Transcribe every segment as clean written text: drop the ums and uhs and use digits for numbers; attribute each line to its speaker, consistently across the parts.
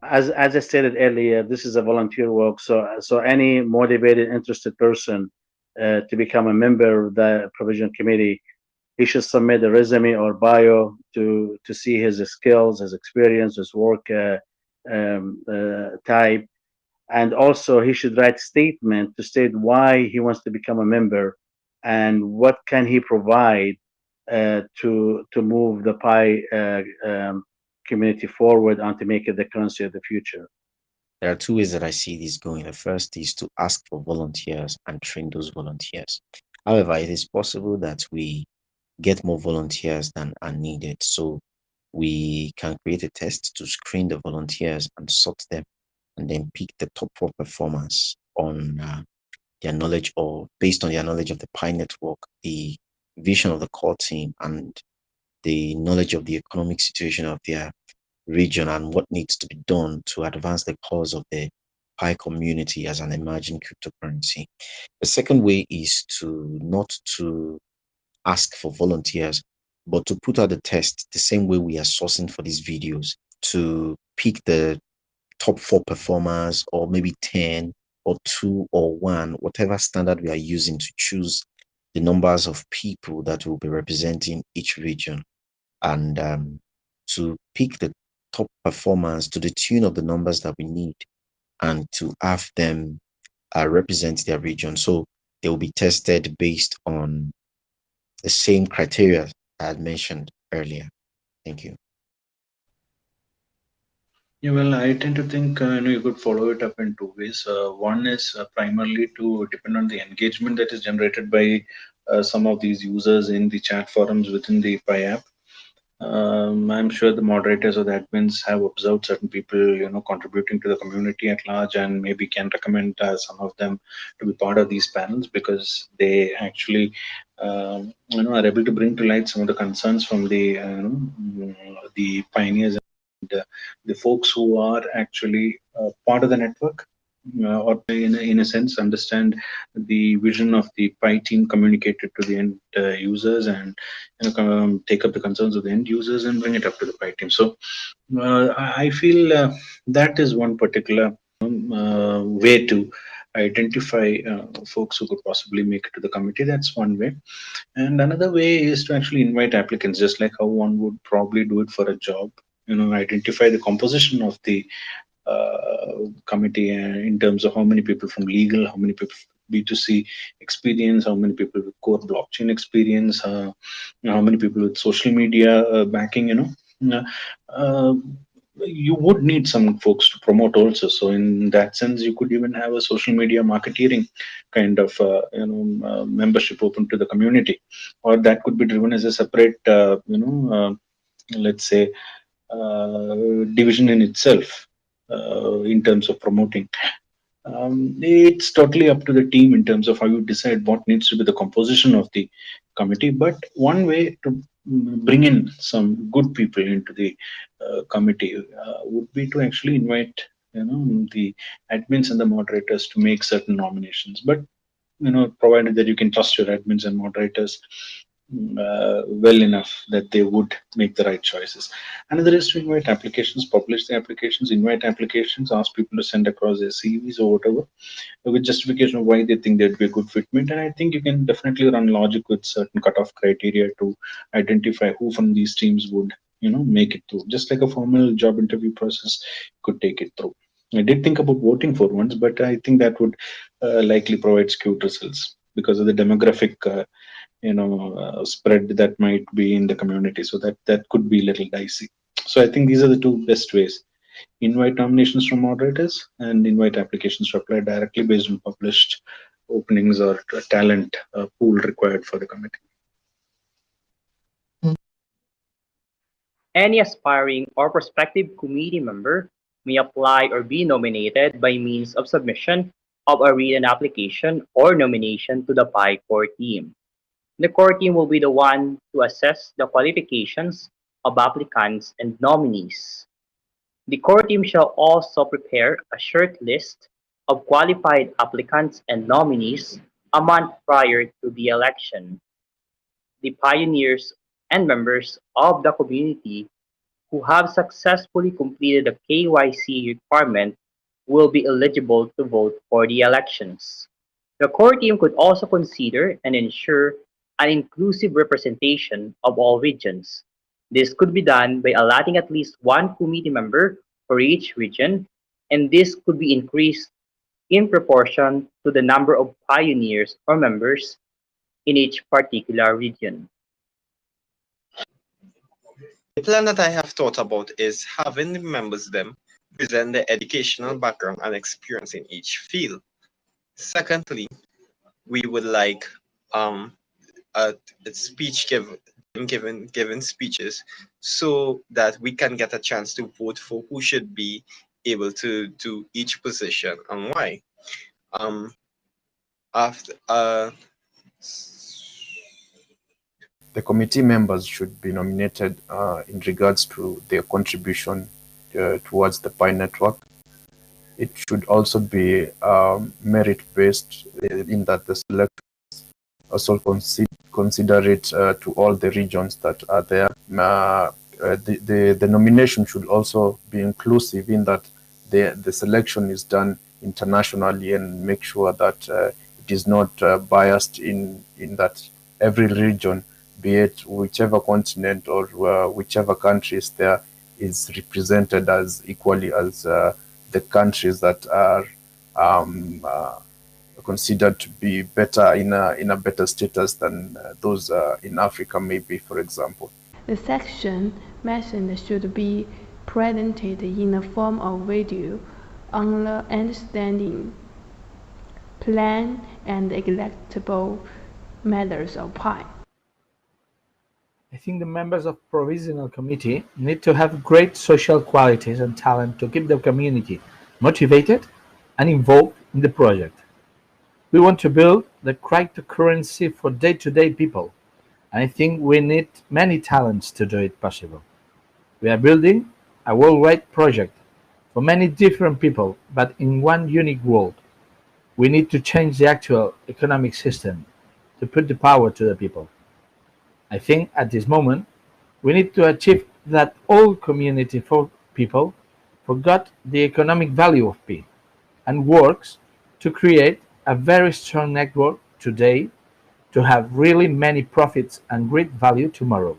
Speaker 1: as I stated earlier, this is a volunteer work. So any motivated, interested person to become a member of the provision committee, he should submit a resume or bio to see his skills, his experience, his work type, and also he should write statement to state why he wants to become a member and what can he provide to move the Pi community forward and to make it the currency of the future.
Speaker 2: There are two ways that I see this going. The first is to ask for volunteers and train those volunteers. However, it is possible that we get more volunteers than are needed. So we can create a test to screen the volunteers and sort them and then pick the top four performers on their knowledge or based on their knowledge of the Pi network, the vision of the core team, and the knowledge of the economic situation of their region and what needs to be done to advance the cause of the Pi community as an emerging cryptocurrency. The second way is to not to ask for volunteers, but to put out the test the same way we are sourcing for these videos to pick the top four performers or maybe 10 or two or one, whatever standard we are using to choose the numbers of people that will be representing each region and to pick the top performers to the tune of the numbers that we need and to have them represent their region. So they will be tested based on the same criteria I had mentioned earlier. Thank you.
Speaker 3: Yeah, well, I tend to think you could follow it up in two ways. One is primarily to depend on the engagement that is generated by some of these users in the chat forums within the Pi app. I'm sure the moderators or the admins have observed certain people, contributing to the community at large, and maybe can recommend some of them to be part of these panels because they actually, are able to bring to light some of the concerns from the pioneers and the folks who are actually part of the network. Or in a sense, understand the vision of the Pi team communicated to the end users and take up the concerns of the end users and bring it up to the Pi team. So I feel that is one particular way to identify folks who could possibly make it to the committee. That's one way. And another way is to actually invite applicants, just like how one would probably do it for a job. Identify the composition of the committee in terms of how many people from legal, how many people B2C experience, how many people with core blockchain experience, how many people with social media backing. Uh, uh, you would need some folks to promote also. So in that sense, you could even have a social media marketeering kind of membership open to the community, or that could be driven as a separate let's say division in itself in terms of promoting. It's totally up to the team in terms of how you decide what needs to be the composition of the committee. But one way to bring in some good people into the committee would be to actually invite the admins and the moderators to make certain nominations. But provided that you can trust your admins and moderators well enough that they would make the right choices. Another is to invite applications, publish the applications, invite applications, ask people to send across their CVs or whatever, with justification of why they think they'd be a good fitment. And I think you can definitely run logic with certain cutoff criteria to identify who from these teams would, make it through. Just like a formal job interview process could take it through. I did think about voting for once, but I think that would likely provide skewed results because of the demographic spread that might be in the community, so that could be a little dicey. So I think these are the two best ways: invite nominations from moderators and invite applications to apply directly based on published openings or talent pool required for the committee.
Speaker 4: Any aspiring or prospective committee member may apply or be nominated by means of submission of a written application or nomination to the PI core team. The core team will be the one to assess the qualifications of applicants and nominees. The core team shall also prepare a short list of qualified applicants and nominees a month prior to the election. The pioneers and members of the community who have successfully completed the KYC requirement will be eligible to vote for the elections. The core team could also consider and ensure an inclusive representation of all regions. This could be done by allotting at least one committee member for each region, and this could be increased in proportion to the number of pioneers or members in each particular region.
Speaker 5: The plan that I have thought about is having the members them present their educational background and experience in each field. Secondly, we would like um, a speech given speeches so that we can get a chance to vote for who should be able to do each position and why. Um, after
Speaker 6: The committee members should be nominated in regards to their contribution towards the Pi network. It should also be merit-based in that the selection also consider it to all the regions that are there. The nomination should also be inclusive in that the selection is done internationally and make sure that it is not biased in that every region, be it whichever continent or whichever country is there, is represented as equally as the countries that are considered to be better in a better status than those in Africa, maybe, for example.
Speaker 7: The section mentioned should be presented in the form of video on the understanding, plan, and electable methods of pi.
Speaker 8: I think the members of provisional committee need to have great social qualities and talent to keep the community motivated and involved in the project. We want to build the cryptocurrency for day-to-day people, and I think we need many talents to do it possible. We are building a worldwide project for many different people, but in one unique world. We need to change the actual economic system to put the power to the people. I think at this moment we need to achieve that all community for people forgot the economic value of P and works to create a very strong network today to have really many profits and great value tomorrow.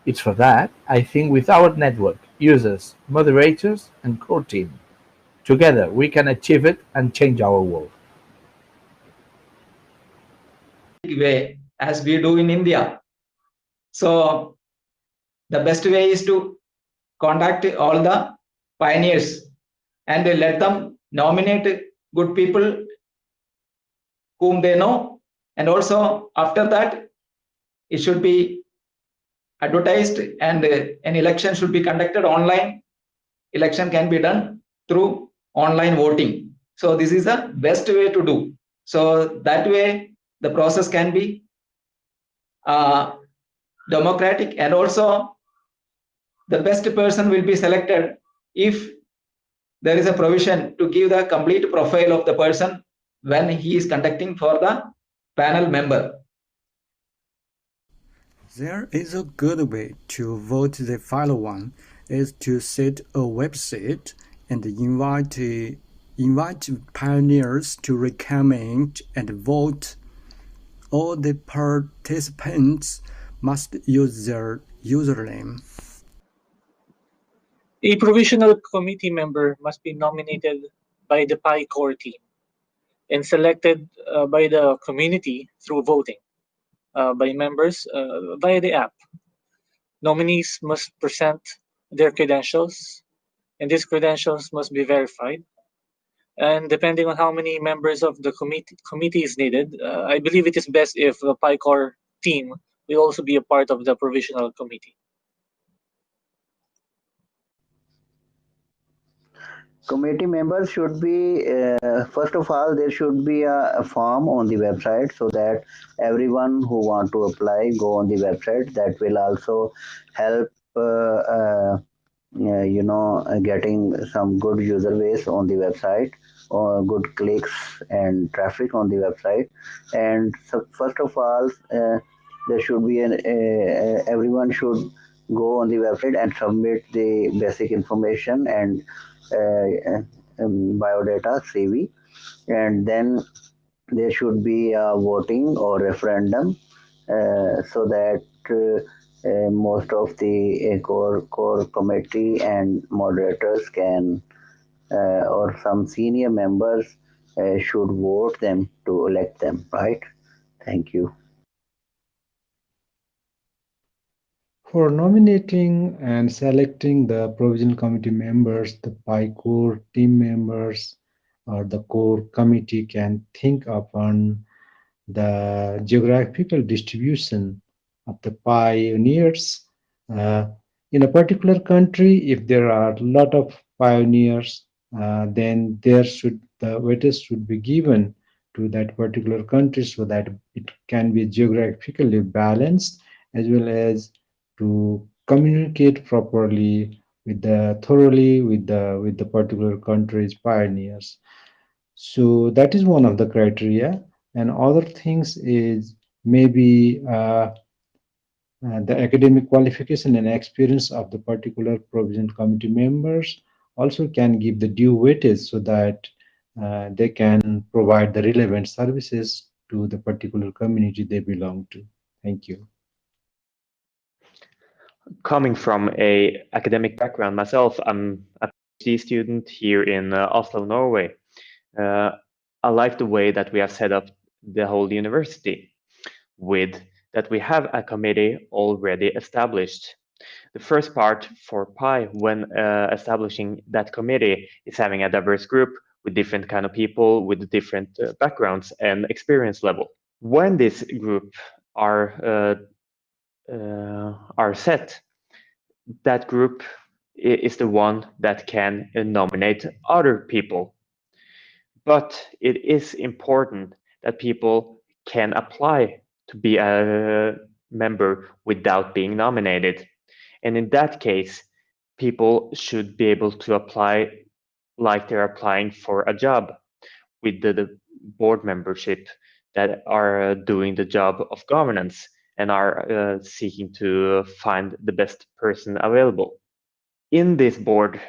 Speaker 8: It's for that I think with our network, users, moderators, and core team, together we can achieve it and change our world.
Speaker 9: Way as we do in India. So the best way is to contact all the pioneers and let them nominate good people whom they know, and also after that it should be advertised, and an election should be conducted online. Election can be done through online voting. So this is the best way to do. So that way the process can be democratic, and also the best person will be selected if there is a provision to give the complete profile of the person when he is conducting for the panel member.
Speaker 10: There is a good way to vote. The final one is to set a website and invite pioneers to recommend and vote. All the participants must use their username.
Speaker 11: A provisional committee member must be nominated by the PI core team and selected by the community through voting by members via the app. Nominees must present their credentials, and these credentials must be verified. And depending on how many members of the committee is needed, I believe it is best if the PI core team will also be a part of the provisional committee.
Speaker 12: Committee members should be, first of all, there should be a form on the website so that everyone who want to apply go on the website. That will also help getting some good user base on the website, or good clicks and traffic on the website. And so first of all, there should be everyone should go on the website and submit the basic information and biodata CV, and then there should be a voting or referendum so that most of the core committee and moderators can or some senior members should vote them to elect them, right? Thank you.
Speaker 13: For nominating and selecting the provisional committee members, the PI core team members or the core committee can think upon the geographical distribution of the pioneers in a particular country. If there are a lot of pioneers, then the weightage should be given to that particular country so that it can be geographically balanced, as well as to communicate properly with the thoroughly with the particular country's pioneers. So that is one of the criteria, and other things is maybe the academic qualification and experience of the particular provisional committee members also can give the due weightage so that they can provide the relevant services to the particular community they belong to. Thank you.
Speaker 14: Coming from a academic background myself, I'm a PhD student here in Oslo, Norway. I like the way that we have set up the whole university with that we have a committee already established. The first part for PI when establishing that committee is having a diverse group with different kind of people with different backgrounds and experience level. When this group are set, that group is the one that can nominate other people. But it is important that people can apply to be a member without being nominated. And in that case, people should be able to apply like they're applying for a job with the board membership that are doing the job of governance and are seeking to find the best person available. In this board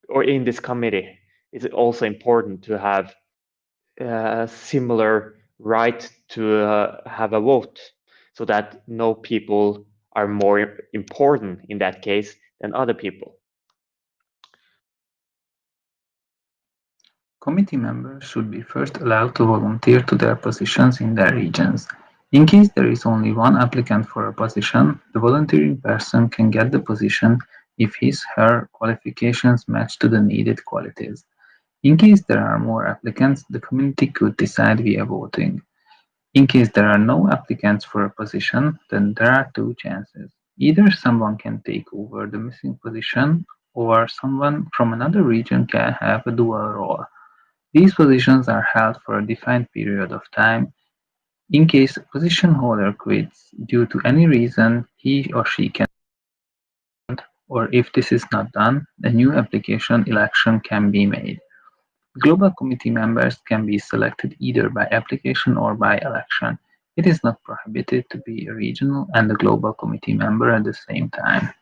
Speaker 14: or in this committee, it's also important to have a similar right to have a vote so that no people are more important in that case than other people.
Speaker 15: Committee members should be first allowed to volunteer to their positions in their regions. In case there is only one applicant for a position, the volunteering person can get the position if his/her qualifications match to the needed qualities. In case there are more applicants, the committee could decide via voting. In case there are no applicants for a position, then there are two chances. Either someone can take over the missing position, or someone from another region can have a dual role. These positions are held for a defined period of time. In case a position holder quits due to any reason, he or she can, or if this is not done, a new application election can be made. Global committee members can be selected either by application or by election. It is not prohibited to be a regional and a global committee member at the same time.